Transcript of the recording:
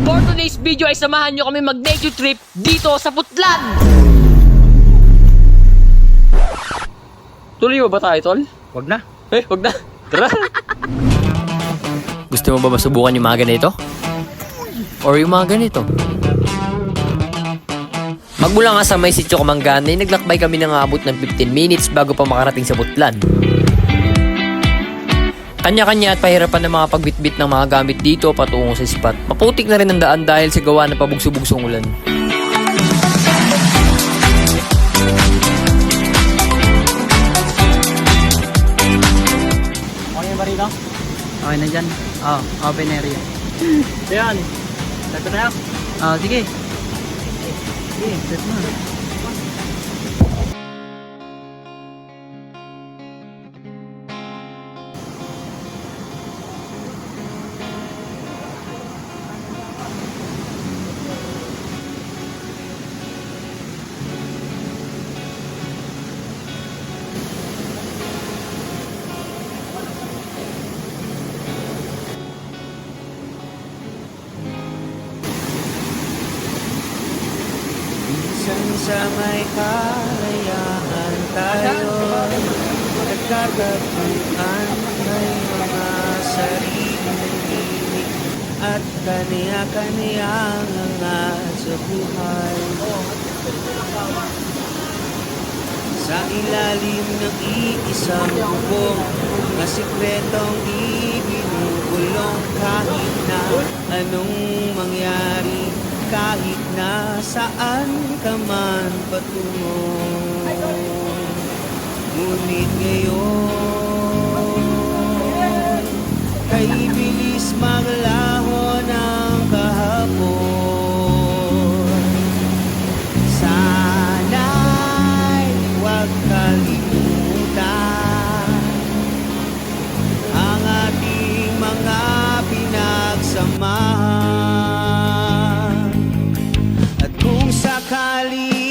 For today's video ay samahan nyo kami mag-nature trip dito sa Putlan. Tuloy mo ba tayo, tol? Wag na. Wag na. Tara. Gusto mo ba masubukan yung mga ganito? Or yung mga ganito? Magmula nga sa may sitio Kamangganay, naglakbay kami ng abot ng 15 minutes bago pa makarating sa Putlan. Kanya-kanya at pahirapan ng mga pagbitbit ng mga gamit dito patungo sa spot. Maputik na rin ang daan dahil sa gawa ng pabugso-bugsong ulan. Okay ba rito? Okay na dyan. Open area. Yan. Set na tayo? Sige. Sige, set na. Sa may kalayaan tayo nagkatagpuan, may mga sariling himig at kaniya-kaniyang angat sa buhay. Sa ilalim ng iisang bubong na sikretong ibinubulong, kahit na anong mangyari, kahit na saan ka man patungo. Ngunit ngayon, kay bilis maglaho ng kahapon. Sana'y huwag kalimutan ang ating mga pinagsamahan. Kung sakali